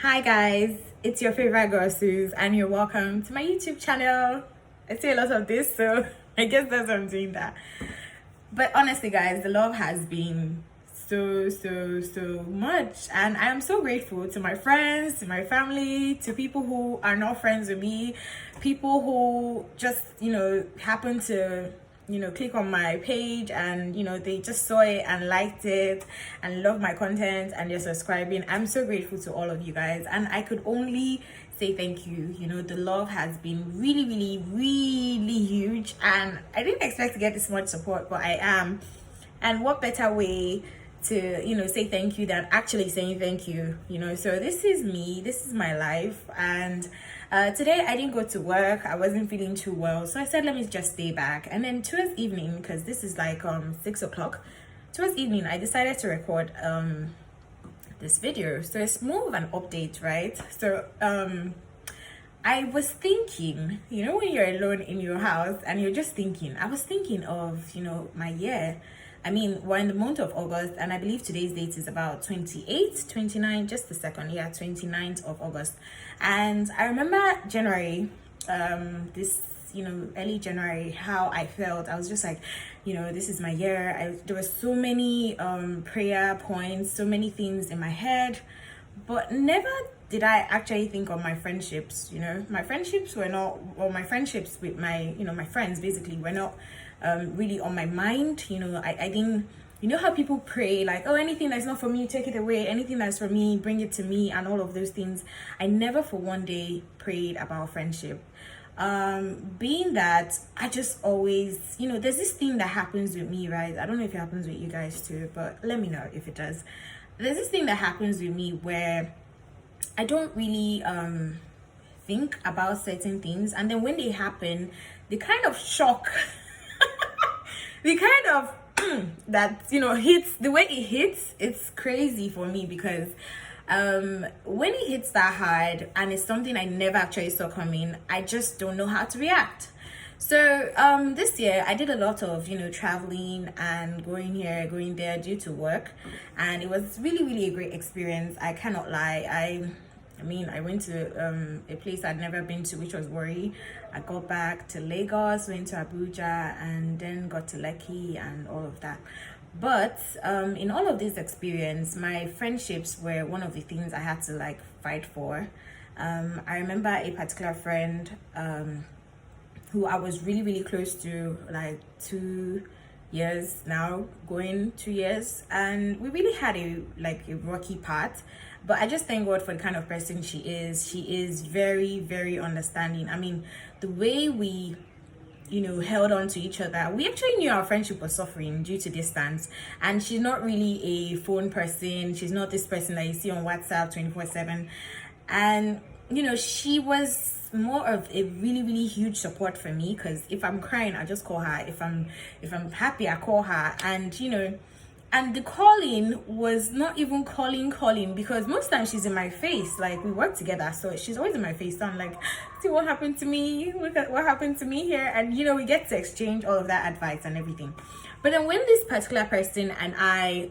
Hi guys, it's your favorite girl Suze and you're welcome to my YouTube channel. I say a lot of this, so I guess that's why I'm doing that. But honestly guys, the love has been so much, and I am so grateful to my friends, to my family, to people who are not friends with me, people who just happen to click on my page and they just saw it and liked it and love my content and they're subscribing. I'm so grateful to all of you guys, and I could only say thank you. The love has been really huge, and I didn't expect to get this much support, but I am. And what better way to say thank you than actually saying thank you. So this is me, this is my life. And today I didn't go to work, I wasn't feeling too well, so I said let me just stay back. And then towards evening, because this is like 6 o'clock, towards evening I decided to record this video. So it's more of an update, right? So I was thinking, when you're alone in your house and you're just thinking, I was thinking of my year. I mean, we're in the month of August, and I believe today's date is about 28, 29, just a second. Yeah, 29th of August. And I remember January, this, early January, how I felt. I was just like, this is my year. There were so many prayer points, so many things in my head, but never did I actually think of my friendships. My friendships were not, or my friendships with my, my friends basically were not really on my mind. I didn't, how people pray like, oh, anything that's not for me, take it away, anything that's for me, bring it to me, and all of those things. I never for one day prayed about friendship. Being that I just always, there's this thing that happens with me, right? I don't know if it happens with you guys too, but let me know if it does. There's this thing that happens with me where I don't really think about certain things, and then when they happen, they kind of shock the kind of that hits. The way it hits, it's crazy for me, because when it hits that hard and it's something I never actually saw coming, I just don't know how to react. So this year I did a lot of traveling and going here, going there due to work, and it was really a great experience. I cannot lie. I went to a place I'd never been to, which was Warri. I got back to Lagos, went to Abuja, and then got to Lekki and all of that. But in all of this experience, my friendships were one of the things I had to fight for. I remember a particular friend who I was really close to, 2 years now, going 2 years, and we really had a rocky path. But I just thank God for the kind of person she is. She is very understanding. I mean, the way we held on to each other, we actually knew our friendship was suffering due to distance. And she's not really a phone person, she's not this person that you see on WhatsApp 24/7. And she was more of a really huge support for me, because if I'm crying I just call her, if I'm happy I call her. And the calling was not even calling, because most times she's in my face. Like, we work together, so she's always in my face. So I'm like, see what happened to me, look at what happened to me here. And we get to exchange all of that advice and everything. But then when this particular person and I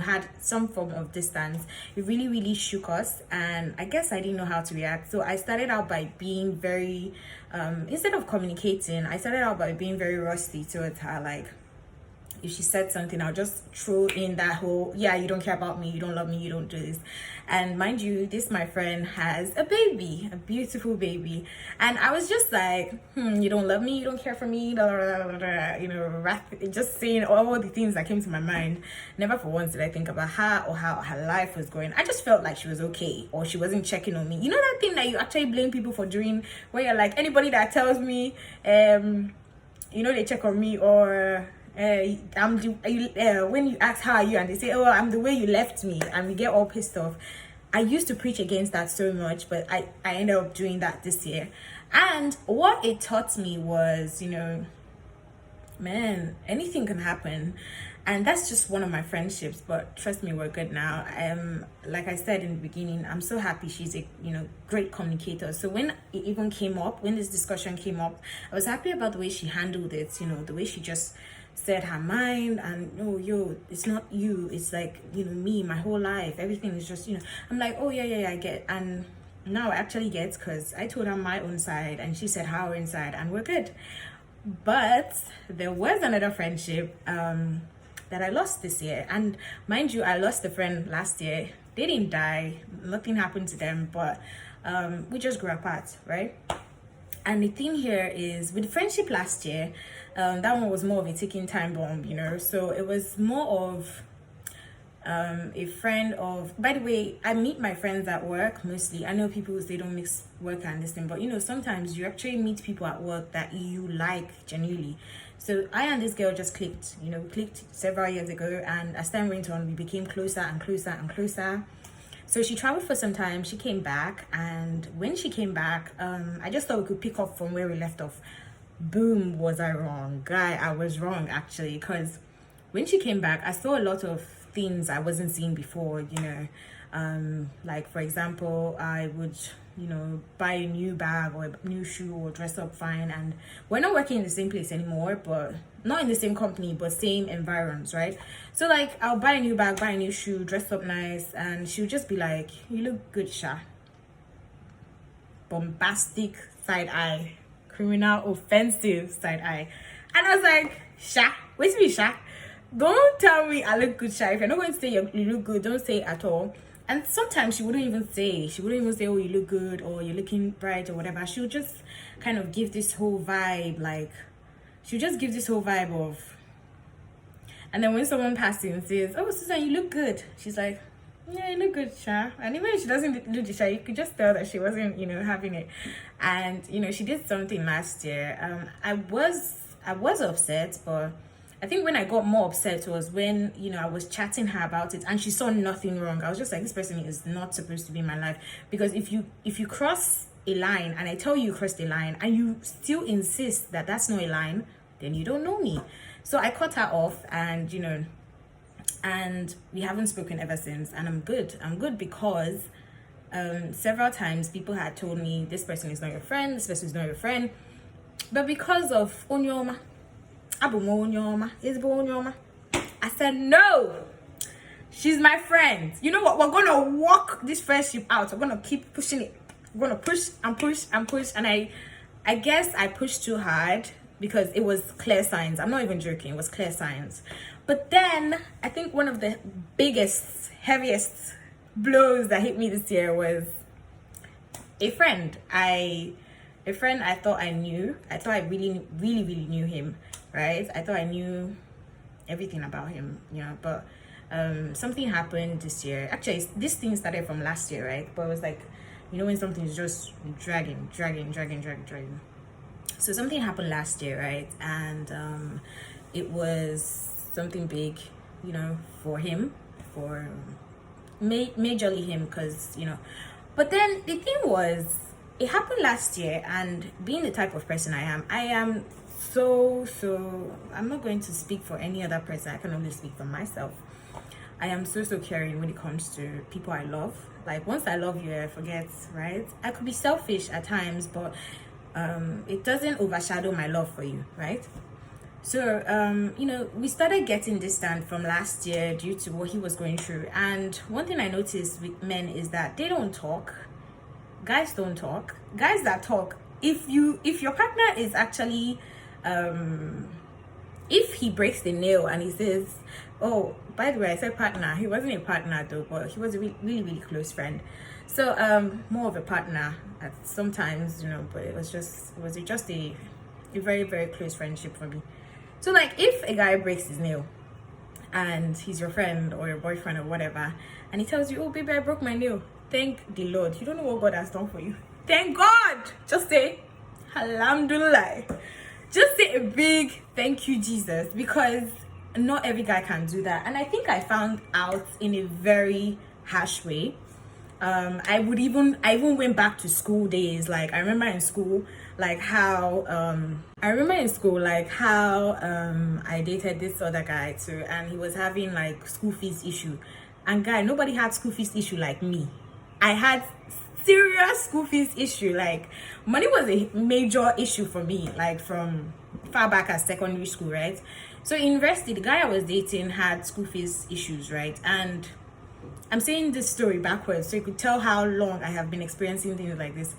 had some form of distance, it really shook us, and I guess I didn't know how to react. So I started out by being very instead of communicating, I started out by being very rusty towards her. Like, if she said something, I'll just throw in that whole, yeah, you don't care about me, you don't love me, you don't do this. And mind you, this my friend has a baby, a beautiful baby, and I was just like, you don't love me, you don't care for me, blah, blah, blah, blah, just saying all the things that came to my mind. Never for once did I think about her or how her life was going. I just felt like she was okay, or she wasn't checking on me. That thing that you actually blame people for doing, where you're like, anybody that tells me they check on me, or when you ask how are you and they say, oh, I'm the way you left me, and we get all pissed off. I used to preach against that so much, but I ended up doing that this year. And what it taught me was, man, anything can happen. And that's just one of my friendships, but trust me, we're good now. Like I said in the beginning, I'm so happy she's a great communicator. So when it even came up, when this discussion came up, I was happy about the way she handled it, the way she just said her mind, and oh yo, it's not you, it's like, you know, me, my whole life, everything is just, you know. I'm like, oh yeah, I get. And now I actually get, because I told her my own side and she said her own side, and we're good. But there was another friendship that I lost this year, and mind you, I lost a friend last year. They didn't die, nothing happened to them, but we just grew apart, right? And the thing here is, with friendship last year, that one was more of a ticking time bomb, you know. So it was more of a friend of, by the way, I meet my friends at work mostly. I know people say don't mix work and this thing, but you know, sometimes you actually meet people at work that you like genuinely. So I and this girl just clicked, you know, we clicked several years ago, and as time went on, we became closer and closer and closer. So she traveled for some time, she came back, and when she came back, I just thought we could pick up from where we left off. Boom, was I wrong? Guy, I was wrong actually, because when she came back, I saw a lot of things I wasn't seeing before, you know. Like for example, I would, you know, buy a new bag or a new shoe or dress up fine, and we're not working in the same place anymore, but not in the same company, but same environs, right? So like, I'll buy a new bag, buy a new shoe, dress up nice, and she'll just be like, you look good, Sha. Bombastic side eye, criminal offensive side eye. And I was like, Sha, wait to be Sha, don't tell me I look good, Sha. If you're not going to say you look good, don't say it at all. And sometimes she wouldn't even say, oh, you look good, or you're looking bright, or whatever. She'll just kind of give this whole vibe, like, she'll just give this whole vibe of, and then when someone passes and says, oh, Susan, you look good, she's like, yeah, you look good, Sha. And even if she doesn't look good, Sha, you could just tell that she wasn't, you know, having it. And, you know, she did something last year. I was upset, but I think when I got more upset was when, you know, I was chatting her about it and she saw nothing wrong. I was just like, this person is not supposed to be in my life. Because if you cross a line, and I tell you crossed a line, and you still insist that that's not a line, then you don't know me. So I cut her off, and, you know, and we haven't spoken ever since. And I'm good because several times people had told me, this person is not your friend, this person is not your friend. But because of Onyoma, I said, no, she's my friend. You know what? We're gonna walk this friendship out. We're gonna keep pushing it. We're gonna push and push and push. And I guess I pushed too hard because it was clear signs. I'm not even joking. It was clear signs. But then I think one of the biggest, heaviest blows that hit me this year was a friend I thought I knew. I thought I really knew him. Right? I thought I knew everything about him, you know, but something happened this year. Actually, this thing started from last year, right? But it was like, you know, when something's just dragging. So something happened last year, right? And it was something big, you know, for him, for majorly him, because, you know. But then the thing was, it happened last year, and being the type of person I am so I'm not going to speak for any other person. I can only speak for myself. I am so caring when it comes to people I love. Like, once I love you, I forget, right? I could be selfish at times, but it doesn't overshadow my love for you, right? So you know, we started getting distant from last year due to what he was going through. And one thing I noticed with men is that they don't talk. Guys don't talk. Guys that talk, if your partner is actually if he breaks the nail and he says, oh, by the way, I said partner, he wasn't a partner though, but he was a really close friend. So more of a partner at sometimes, you know, but it was just a very close friendship for me. So like, if a guy breaks his nail and he's your friend or your boyfriend or whatever, and he tells you, oh baby, I broke my nail, thank the Lord. You don't know what God has done for you. Thank God. Just say alhamdulillah. Just say a big thank you, Jesus, because not every guy can do that. And I think I found out in a very harsh way. I even went back to school days. Like, I remember in school, like how I dated this other guy too, and he was having like school fees issue. And guy, nobody had school fees issue like me. I had serious school fees issue. Like, money was a major issue for me, like from far back as secondary school, right? So in university, the guy I was dating had school fees issues, right? And I'm saying this story backwards so you could tell how long I have been experiencing things like this.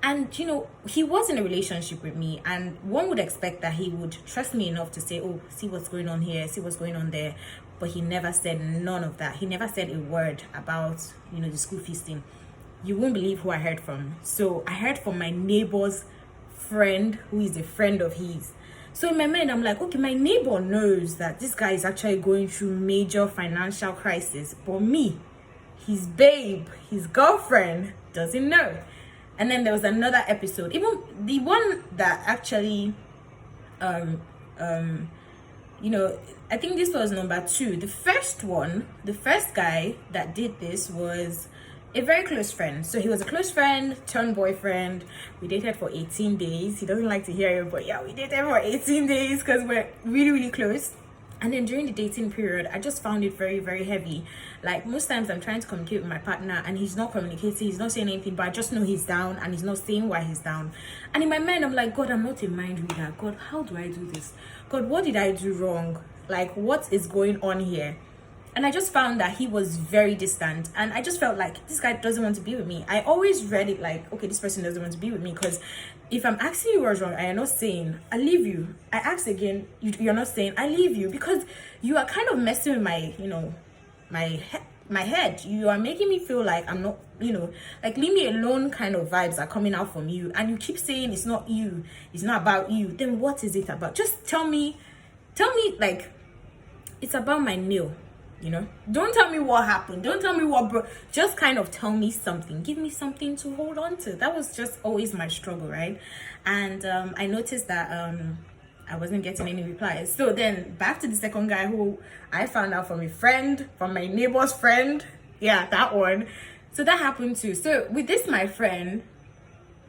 And you know, he was in a relationship with me, and one would expect that he would trust me enough to say, oh, see what's going on here, see what's going on there. But he never said none of that. He never said a word about, you know, the school fees thing. You won't believe who I heard from. So I heard from my neighbor's friend, who is a friend of his. So in my mind, I'm like, okay, my neighbor knows that this guy is actually going through major financial crisis, but me, his babe, his girlfriend, doesn't know. And then there was another episode, even the one that actually you know, I think this was number 2. The first one, the first guy that did this was a very close friend. So he was a close friend turned boyfriend. We dated for 18 days. He doesn't like to hear it, but yeah, we dated for 18 days because we're really, really close. And then during the dating period, I just found it very, very heavy. Like most times I'm trying to communicate with my partner and he's not communicating, he's not saying anything, but I just know he's down and he's not saying why he's down. And in my mind, I'm like, God, I'm not a mind reader. God, how do I do this? God, what did I do wrong? Like, what is going on here? And I just found that he was very distant, and I just felt like this guy doesn't want to be with me. I always read it like, okay, this person doesn't want to be with me, because if I'm asking you what's wrong and you're not saying, I leave you. I ask again, you're not saying, I leave you, because you are kind of messing with my, you know, my head. You are making me feel like I'm not, you know, like leave me alone kind of vibes are coming out from you, and you keep saying it's not you, it's not about you. Then what is it about? Just tell me like it's about my nail. You know, don't tell me what happened, don't tell me what broke, just kind of tell me something, give me something to hold on to. That was just always my struggle, right? And I noticed that I wasn't getting any replies. So then back to the second guy, who I found out from a friend, from my neighbor's friend. Yeah, that one. So that happened too. So with this, my friend,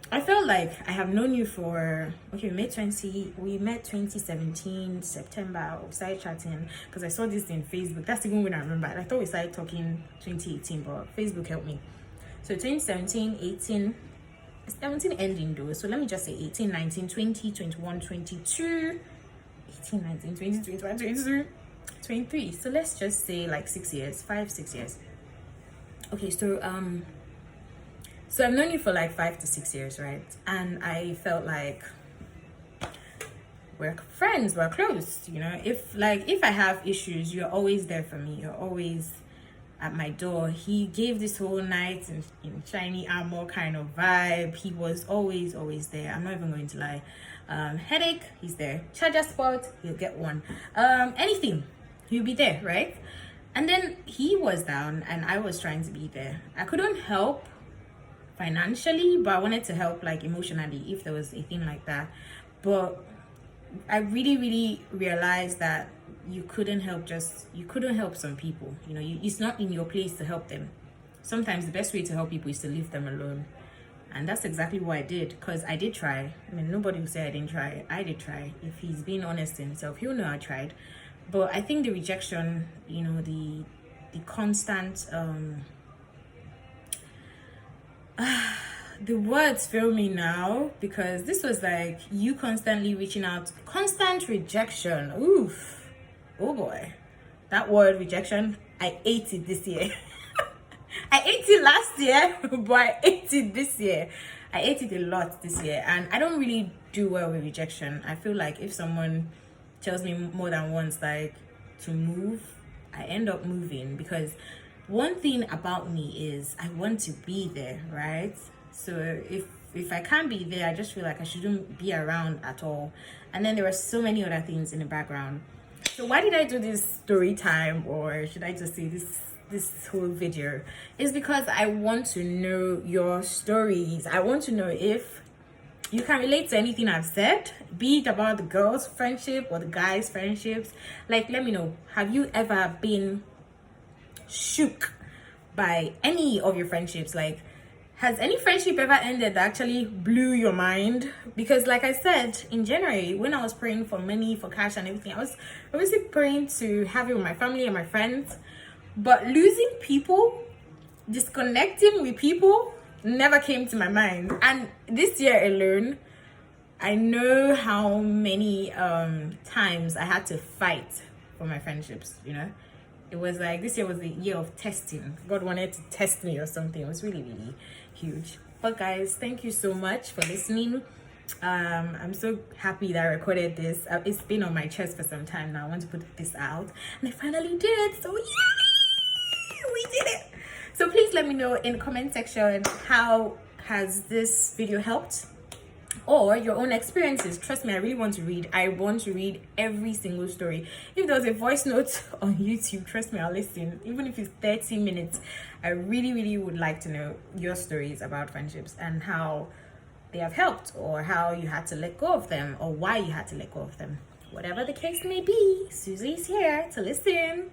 I felt like I have known you for, okay, we met 2017 September. We started chatting because I saw this in Facebook. That's even when I remember. I thought we started talking 2018, but Facebook helped me. So 2017, 18, 17 ending though, so let me just say 18, 19, 20, 21, 22, 18, 19, 20, 21, 22, 23. So let's just say like 6 years, 5-6 years. Okay, so I've known you for like 5 to 6 years, right? And I felt like we're friends, we're close, you know. If I have issues, you're always there for me. You're always at my door. He gave this whole night in shiny armor kind of vibe. He was always there. I'm not even going to lie. Headache, he's there. Charger spot, he'll get one. Anything, he'll be there, right? And then he was down and I was trying to be there. I couldn't help financially, but I wanted to help like emotionally if there was a thing like that. But I really realized that you couldn't help some people, you know. It's not in your place to help them. Sometimes the best way to help people is to leave them alone, and that's exactly what I did, because I did try. I mean, nobody will say I didn't try. I did try. If he's being honest to himself, he'll know I tried. But I think the rejection, you know, the constant the words fail me now, because this was like you constantly reaching out, constant rejection. Oof, oh boy, that word rejection, I ate it this year. I ate it last year, but I ate it this year. I ate it a lot this year, and I don't really do well with rejection. I feel like if someone tells me more than once like to move, I end up moving, because one thing about me is I want to be there, right? So if I can't be there, I just feel like I shouldn't be around at all. And then there are so many other things in the background. So why did I do this story time, or should I just say this whole video? Is because I want to know your stories. I want to know if you can relate to anything I've said, be it about the girls' friendship or the guys' friendships. Like, let me know, have you ever been shook by any of your friendships? Like, has any friendship ever ended that actually blew your mind? Because like I said, in January, when I was praying for money, for cash and everything, I was obviously praying to have it with my family and my friends. But losing people, disconnecting with people never came to my mind. And this year alone, I know how many times I had to fight for my friendships, you know. It was like this year was the year of testing. God wanted to test me or something. It was really, really huge. But guys, thank you so much for listening. I'm so happy that I recorded this. It's been on my chest for some time now. I want to put this out, and I finally did. So yeah, we did it. So please let me know in the comment section, how has this video helped, or your own experiences. Trust me, I really want to read. I want to read every single story. If there's a voice note on YouTube, trust me, I'll listen. Even if it's 30 minutes, I really, really would like to know your stories about friendships and how they have helped, or how you had to let go of them, or why you had to let go of them. Whatever the case may be, Susie's here to listen.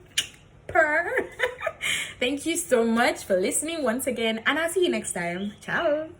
Thank you so much for listening once again, and I'll see you next time. Ciao.